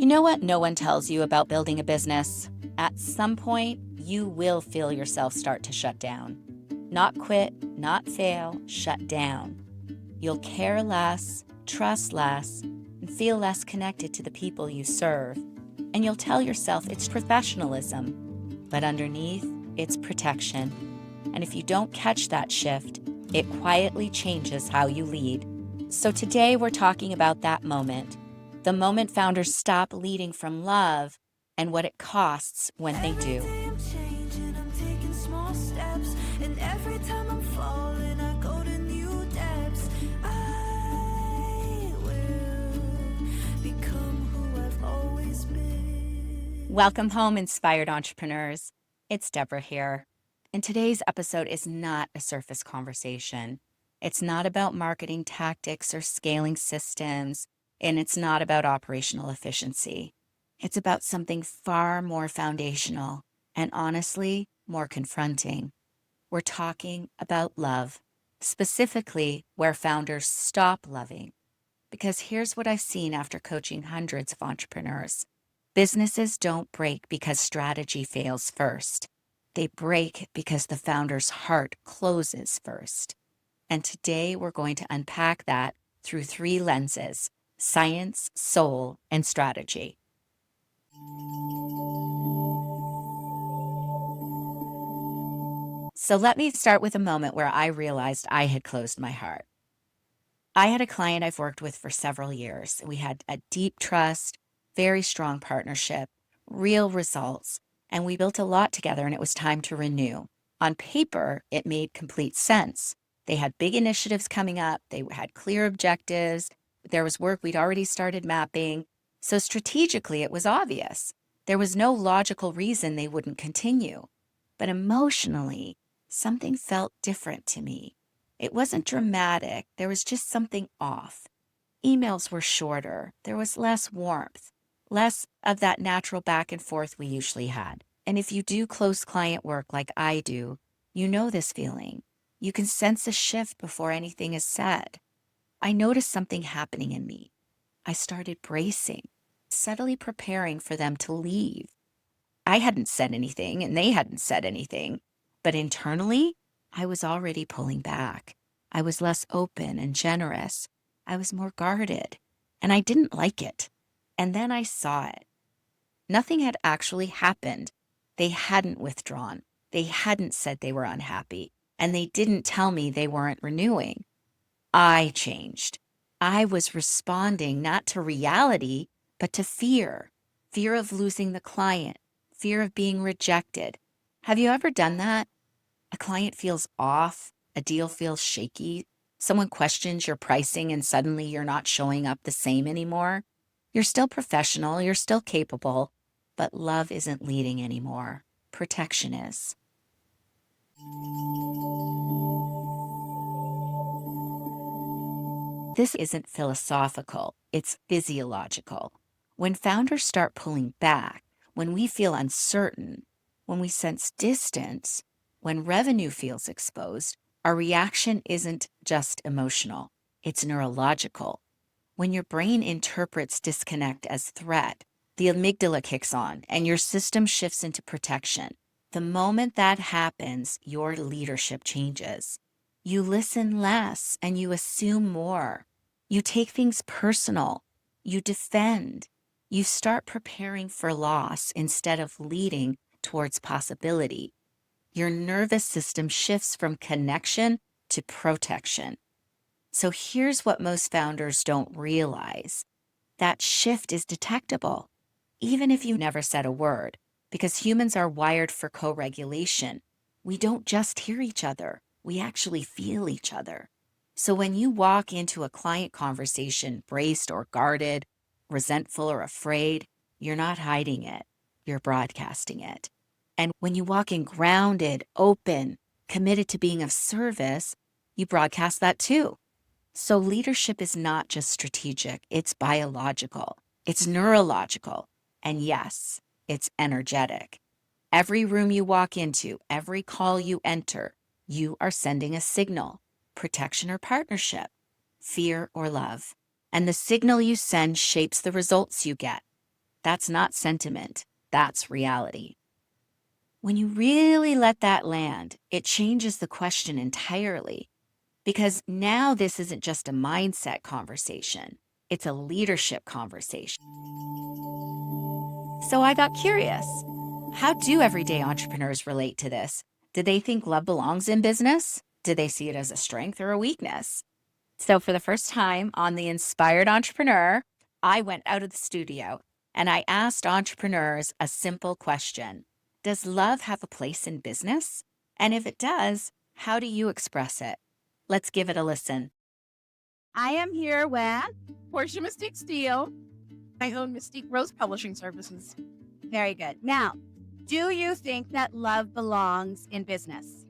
You know what no one tells you about building a business? At some point, you will feel yourself start to shut down. Not quit, not fail, shut down. You'll care less, trust less, and feel less connected to the people you serve. And you'll tell yourself it's professionalism, but underneath, it's protection. And if you don't catch that shift, it quietly changes how you lead. So today we're talking about that moment, the moment founders stop leading from love and what it costs when they do. Welcome home, inspired entrepreneurs. It's Deborah here. And today's episode is not a surface conversation. It's not about marketing tactics or scaling systems, and it's not about operational efficiency. It's about something far more foundational and honestly more confronting. We're talking about love, specifically where founders stop loving. Because here's what I've seen after coaching hundreds of entrepreneurs. Businesses don't break because strategy fails first. They break because the founder's heart closes first. And today we're going to unpack that through three lenses: science, soul, and strategy. So let me start with a moment where I realized I had closed my heart. I had a client I've worked with for several years. We had a deep trust, very strong partnership, real results, and we built a lot together, and it was time to renew. On paper, it made complete sense. They had big initiatives coming up. They had clear objectives. There was work we'd already started mapping. So strategically, it was obvious. There was no logical reason they wouldn't continue. But emotionally, something felt different to me. It wasn't dramatic. There was just something off. Emails were shorter. There was less warmth, less of that natural back and forth we usually had. And if you do close client work like I do, you know this feeling. You can sense a shift before anything is said. I noticed something happening in me. I started bracing, subtly preparing for them to leave. I hadn't said anything and they hadn't said anything, but internally, I was already pulling back. I was less open and generous. I was more guarded, and I didn't like it. And then I saw it. Nothing had actually happened. They hadn't withdrawn. They hadn't said they were unhappy, and they didn't tell me they weren't renewing. I changed. I was responding not to reality, but to fear. Fear of losing the client, fear of being rejected. Have you ever done that? A client feels off, a deal feels shaky, someone questions your pricing and suddenly you're not showing up the same anymore. You're still professional, you're still capable, but love isn't leading anymore. Protection is. This isn't philosophical, it's physiological. When founders start pulling back, when we feel uncertain, when we sense distance, when revenue feels exposed, our reaction isn't just emotional, it's neurological. When your brain interprets disconnect as threat, the amygdala kicks on and your system shifts into protection. The moment that happens, your leadership changes. You listen less and you assume more. You take things personal. You defend. You start preparing for loss instead of leading towards possibility. Your nervous system shifts from connection to protection. So here's what most founders don't realize. That shift is detectable, even if you never said a word, because humans are wired for co-regulation. We don't just hear each other, we actually feel each other. So when you walk into a client conversation braced or guarded, resentful or afraid, you're not hiding it, you're broadcasting it. And when you walk in grounded, open, committed to being of service, you broadcast that too. So leadership is not just strategic, it's biological, it's neurological, and yes, it's energetic. Every room you walk into, every call you enter, you are sending a signal: protection or partnership, fear or love. And the signal you send shapes the results you get. That's not sentiment, that's reality. When you really let that land, it changes the question entirely. Because now this isn't just a mindset conversation, it's a leadership conversation. So I got curious. How do everyday entrepreneurs relate to this? Do they think love belongs in business? Do they see it as a strength or a weakness? So, for the first time on The Inspired Entrepreneur, I went out of the studio and I asked entrepreneurs a simple question. Does love have a place in business? And if it does, how do you express it? Let's give it a listen. I am here with Portia Mystique Steele. I own Mystique Rose Publishing Services. Very good. Now, do you think that love belongs in business?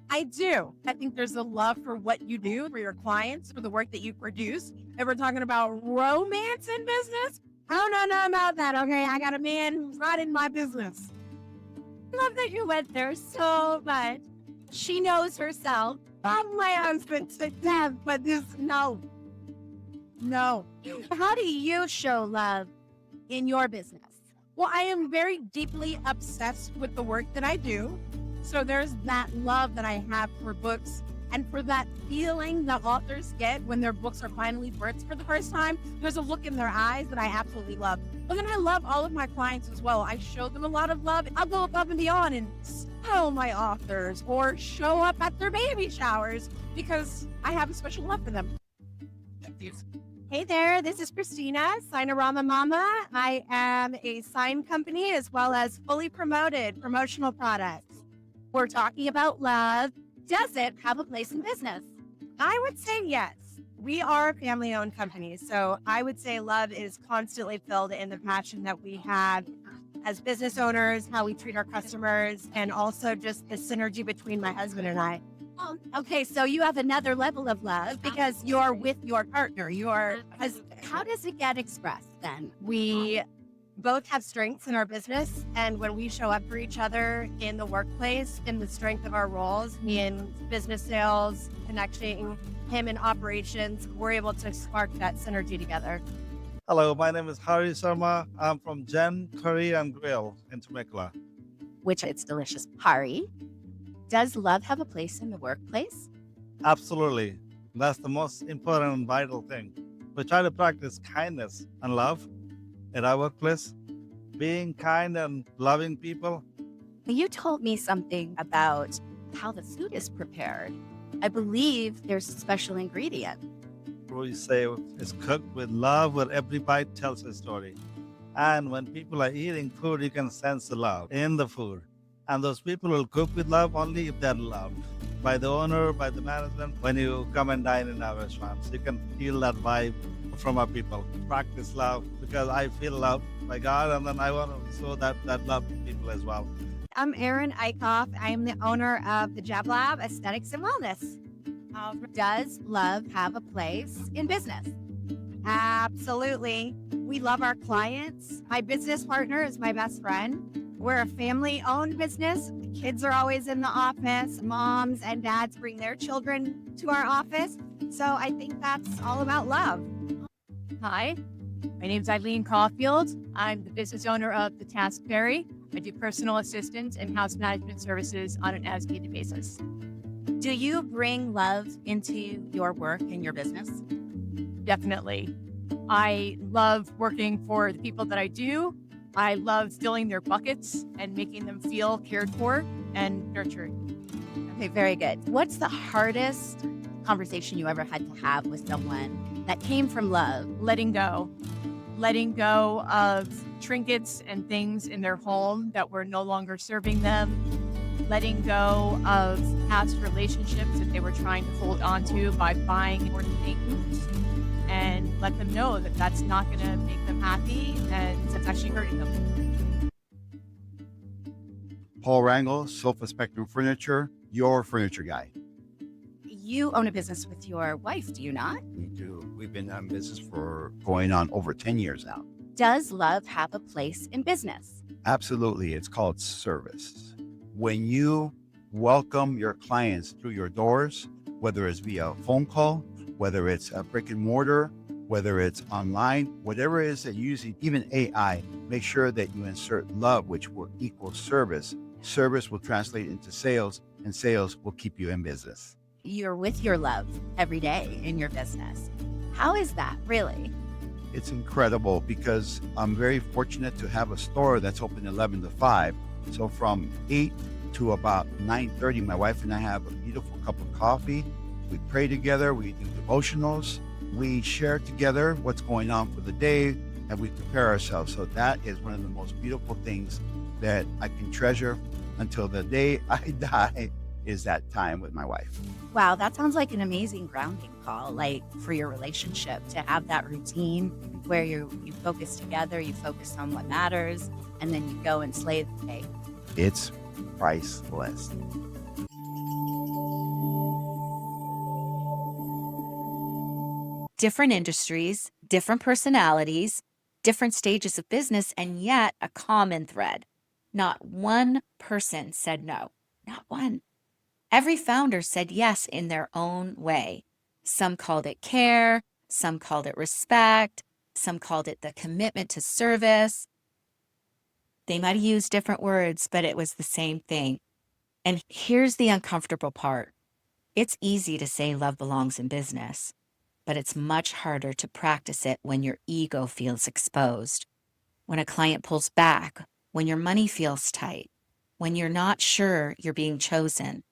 I do. I think there's a love for what you do, for your clients, for the work that you produce. If we're talking about romance in business, I don't know nothing about that, okay? I got a man who's not in my business. I love that you went there so much. She knows herself. I'm my husband to death, but no. How do you show love in your business? Well, I am very deeply obsessed with the work that I do. So there's that love that I have for books and for that feeling that authors get when their books are finally birthed for the first time. There's a look in their eyes that I absolutely love. But then I love all of my clients as well. I show them a lot of love. I'll go above and beyond and spoil my authors or show up at their baby showers because I have a special love for them. Hey there, this is Christina, Signorama Mama. I am a sign company as well as fully promoted promotional products. We're talking about love. Does it have a place in business? I would say yes. We are a family-owned company, so I would say love is constantly filled in the passion that we have as business owners, how we treat our customers, and also just the synergy between my husband and I. Okay, so you have another level of love because you're with your partner. How does it get expressed then? We both have strengths in our business, and when we show up for each other in the workplace, in the strength of our roles, me in business sales, connecting him in operations, we're able to spark that synergy together. Hello, my name is Hari Sharma. I'm from Jen Curry and Grill in Temecula. Which it's delicious. Hari, does love have a place in the workplace? Absolutely. That's the most important and vital thing. We try to practice kindness and love in our workplace. Being kind and loving people. You told me something about how the food is prepared. I believe there's a special ingredient. We say it's cooked with love, where every bite tells a story. And when people are eating food, you can sense the love in the food. And those people will cook with love only if they're loved by the owner, by the management. When you come and dine in our restaurants, you can feel that vibe from our people. Practice love because I feel loved by God, and then I want to show that love to people as well. I'm Erin Eichhoff. I am the owner of the Jab Lab Aesthetics and Wellness. Does love have a place in business? Absolutely. We love our clients. My business partner is my best friend. We're a family-owned business. The kids are always in the office. Moms and dads bring their children to our office. So I think that's all about love. Hi, my name is Eileen Caulfield. I'm the business owner of The Task Berry. I do personal assistance and house management services on an as-needed basis. Do you bring love into your work and your business? Definitely. I love working for the people that I do. I love filling their buckets and making them feel cared for and nurtured. Okay, very good. What's the hardest conversation you ever had to have with someone that came from love? Letting go of trinkets and things in their home that were no longer serving them, letting go of past relationships that they were trying to hold on to by buying more things, and let them know that that's not going to make them happy and that's actually hurting them. Paul Rangel, Sofa Spectrum Furniture, your furniture guy. You own a business with your wife, do you not? We do. We've been in business for going on over 10 years now. Does love have a place in business? Absolutely. It's called service. When you welcome your clients through your doors, whether it's via phone call, whether it's a brick and mortar, whether it's online, whatever it is that you're using, even AI, make sure that you insert love, which will equal service. Service will translate into sales, and sales will keep you in business. You're with your love every day in your business. How is that, really? It's incredible because I'm very fortunate to have a store that's open 11 to 5. So from 8 to about 9:30, my wife and I have a beautiful cup of coffee. We pray together, we do devotionals, we share together what's going on for the day, and we prepare ourselves. So that is one of the most beautiful things that I can treasure until the day I die, is that time with my wife. Wow, that sounds like an amazing grounding call, like for your relationship, to have that routine where you focus together, you focus on what matters, and then you go and slay the day. It's priceless. Different industries, different personalities, different stages of business, and yet a common thread. Not one person said no, not one. Every founder said yes in their own way. Some called it care, some called it respect, some called it the commitment to service. They might have used different words, but it was the same thing. And here's the uncomfortable part. It's easy to say love belongs in business, but it's much harder to practice it when your ego feels exposed, when a client pulls back, when your money feels tight, when you're not sure you're being chosen.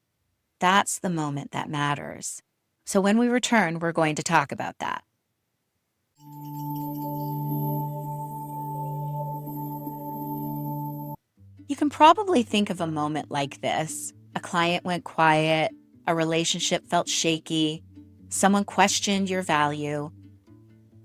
That's the moment that matters. So when we return, we're going to talk about that. You can probably think of a moment like this. A client went quiet, a relationship felt shaky, someone questioned your value,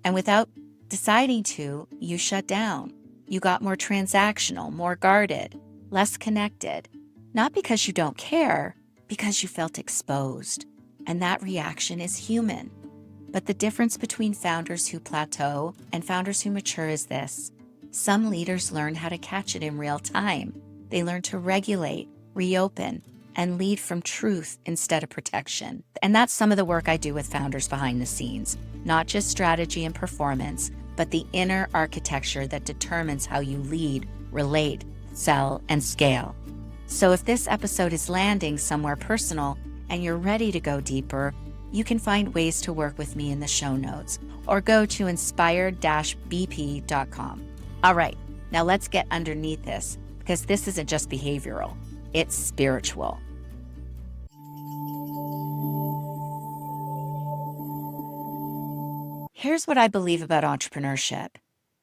and without deciding to, you shut down. You got more transactional, more guarded, less connected. Not because you don't care, because you felt exposed. And that reaction is human. But the difference between founders who plateau and founders who mature is this. Some leaders learn how to catch it in real time. They learn to regulate, reopen, and lead from truth instead of protection. And that's some of the work I do with founders behind the scenes. Not just strategy and performance, but the inner architecture that determines how you lead, relate, sell, and scale. So if this episode is landing somewhere personal and you're ready to go deeper, you can find ways to work with me in the show notes or go to inspired-bp.com. All right, now let's get underneath this, because this isn't just behavioral, it's spiritual. Here's what I believe about entrepreneurship.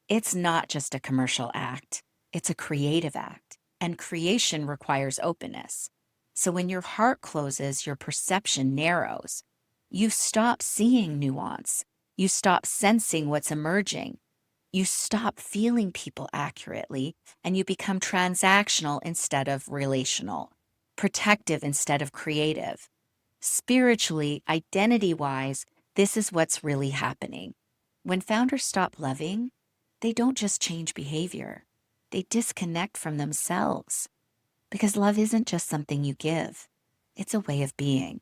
It's not just a commercial act, it's a creative act. And creation requires openness. So when your heart closes, your perception narrows. You stop seeing nuance. You stop sensing what's emerging. You stop feeling people accurately, and you become transactional instead of relational, protective instead of creative. Spiritually, identity-wise, this is what's really happening. When founders stop loving, they don't just change behavior. They disconnect from themselves, because love isn't just something you give. It's a way of being.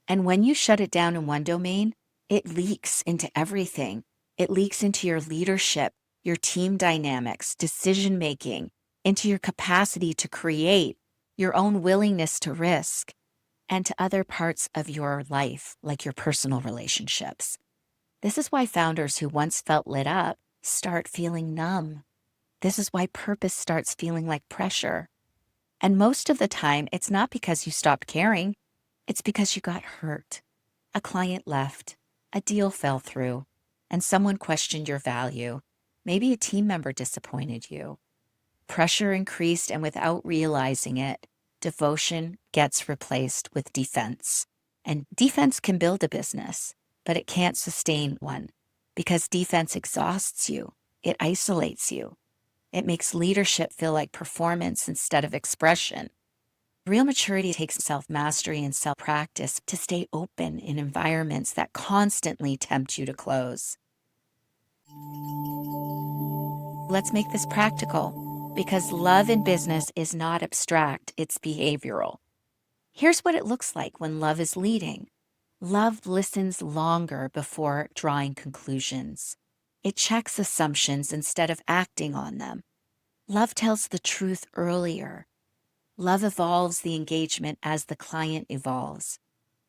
And when you shut it down in one domain, it leaks into everything. It leaks into your leadership, your team dynamics, decision-making, into your capacity to create, your own willingness to risk, and to other parts of your life, like your personal relationships. This is why founders who once felt lit up start feeling numb. This is why purpose starts feeling like pressure. And most of the time, it's not because you stopped caring. It's because you got hurt. A client left, a deal fell through, and someone questioned your value. Maybe a team member disappointed you. Pressure increased, and without realizing it, devotion gets replaced with defense. And defense can build a business, but it can't sustain one, because defense exhausts you. It isolates you. It makes leadership feel like performance instead of expression. Real maturity takes self-mastery and self-practice to stay open in environments that constantly tempt you to close. Let's make this practical, because love in business is not abstract, it's behavioral. Here's what it looks like when love is leading. Love listens longer before drawing conclusions. It checks assumptions instead of acting on them. Love tells the truth earlier. Love evolves the engagement as the client evolves.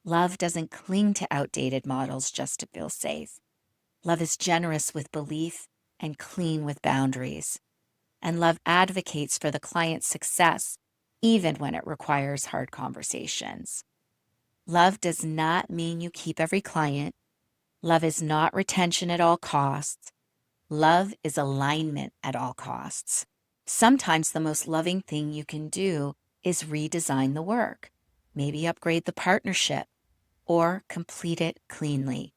Love doesn't cling to outdated models just to feel safe. Love is generous with belief and clean with boundaries. And love advocates for the client's success, even when it requires hard conversations. Love does not mean you keep every client. Love is not retention at all costs. Love is alignment at all costs. Sometimes the most loving thing you can do is redesign the work, maybe upgrade the partnership, or complete it cleanly.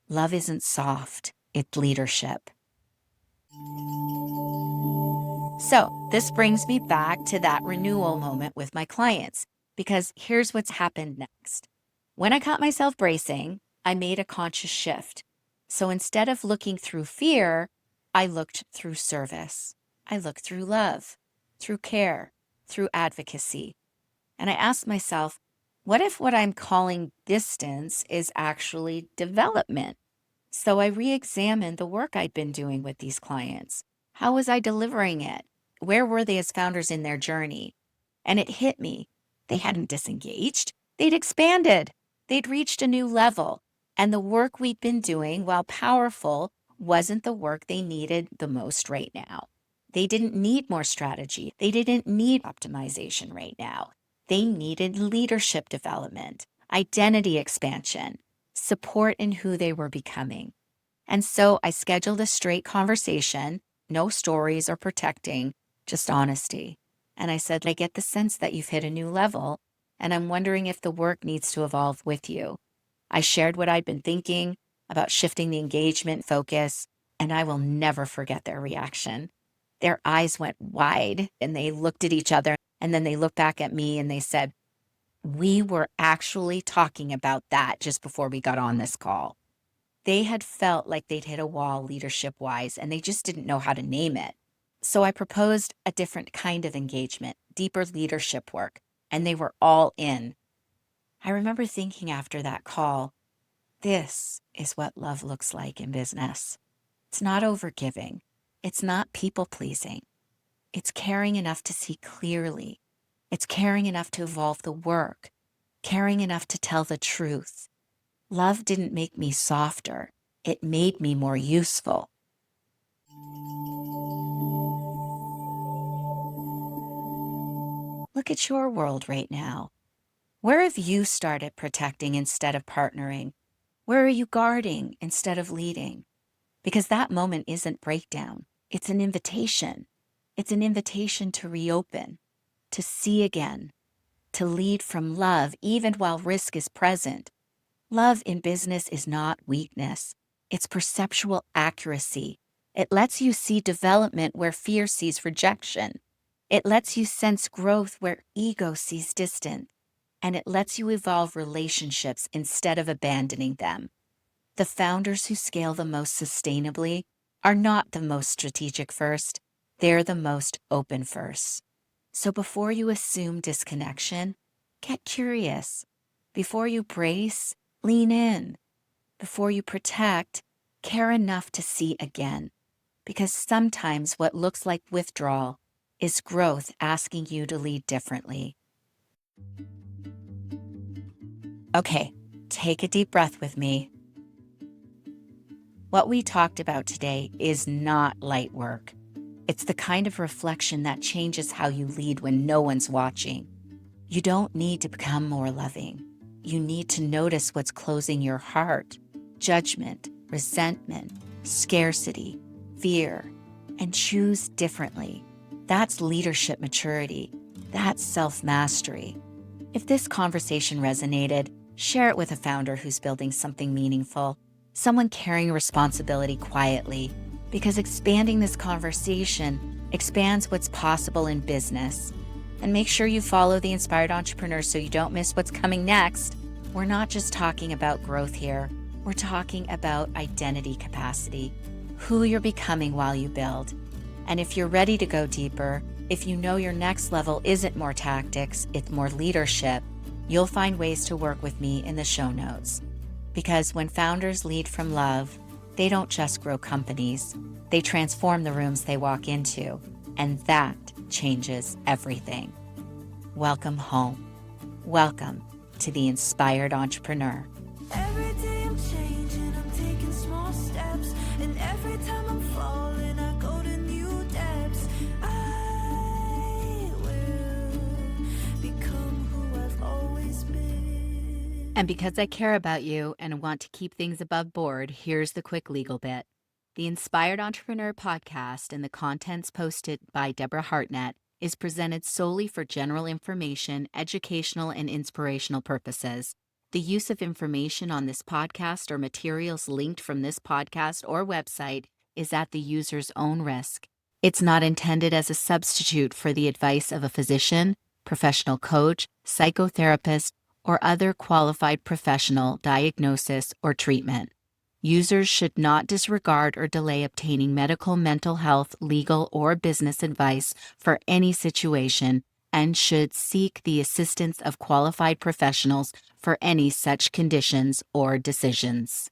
Love isn't soft, it's leadership. So, this brings me back to that renewal moment with my clients, because here's what's happened next. When I caught myself bracing, I made a conscious shift. So instead of looking through fear, I looked through service. I looked through love, through care, through advocacy. And I asked myself, what if what I'm calling distance is actually development? So I re-examined the work I'd been doing with these clients. How was I delivering it? Where were they as founders in their journey? And it hit me. They hadn't disengaged. They'd expanded. They'd reached a new level. And the work we'd been doing, while powerful, wasn't the work they needed the most right now. They didn't need more strategy. They didn't need optimization right now. They needed leadership development, identity expansion, support in who they were becoming. And so I scheduled a straight conversation, no stories or protecting, just honesty. And I said, I get the sense that you've hit a new level, and I'm wondering if the work needs to evolve with you. I shared what I'd been thinking about shifting the engagement focus, and I will never forget their reaction. Their eyes went wide and they looked at each other, and then they looked back at me and they said, we were actually talking about that just before we got on this call. They had felt like they'd hit a wall leadership-wise, and they just didn't know how to name it. So I proposed a different kind of engagement, deeper leadership work, and they were all in. I remember thinking after that call, this is what love looks like in business. It's not overgiving. It's not people-pleasing. It's caring enough to see clearly. It's caring enough to evolve the work, caring enough to tell the truth. Love didn't make me softer. It made me more useful. Look at your world right now. Where have you started protecting instead of partnering? Where are you guarding instead of leading? Because that moment isn't breakdown. It's an invitation. It's an invitation to reopen, to see again, to lead from love even while risk is present. Love in business is not weakness. It's perceptual accuracy. It lets you see development where fear sees rejection. It lets you sense growth where ego sees distance. And it lets you evolve relationships instead of abandoning them. The founders who scale the most sustainably are not the most strategic first. They're the most open first. So before you assume disconnection, get curious. Before you brace, lean in. Before you protect, care enough to see again. Because sometimes what looks like withdrawal is growth asking you to lead differently. Okay, take a deep breath with me. What we talked about today is not light work. It's the kind of reflection that changes how you lead when no one's watching. You don't need to become more loving. You need to notice what's closing your heart: judgment, resentment, scarcity, fear, and choose differently. That's leadership maturity. That's self-mastery. If this conversation resonated, share it with a founder who's building something meaningful, someone carrying responsibility quietly, because expanding this conversation expands what's possible in business. And make sure you follow The Inspired Entrepreneur so you don't miss what's coming next. We're not just talking about growth here. We're talking about identity capacity, who you're becoming while you build. And if you're ready to go deeper, if you know your next level isn't more tactics, it's more leadership, you'll find ways to work with me in the show notes. Because when founders lead from love, they don't just grow companies, they transform the rooms they walk into, and that changes everything. Welcome home. Welcome to the Inspired Entrepreneur. Every day I'm changing, I'm taking small steps, and every time I'm falling, I go to new depths. I will become who I've always been. And because I care about you and want to keep things above board, here's the quick legal bit. The Inspired Entrepreneur podcast and the contents posted by Deborah Hartnett is presented solely for general information, educational, and inspirational purposes. The use of information on this podcast or materials linked from this podcast or website is at the user's own risk. It's not intended as a substitute for the advice of a physician, professional coach, psychotherapist, or other qualified professional diagnosis or treatment. Users should not disregard or delay obtaining medical, mental health, legal, or business advice for any situation and should seek the assistance of qualified professionals for any such conditions or decisions.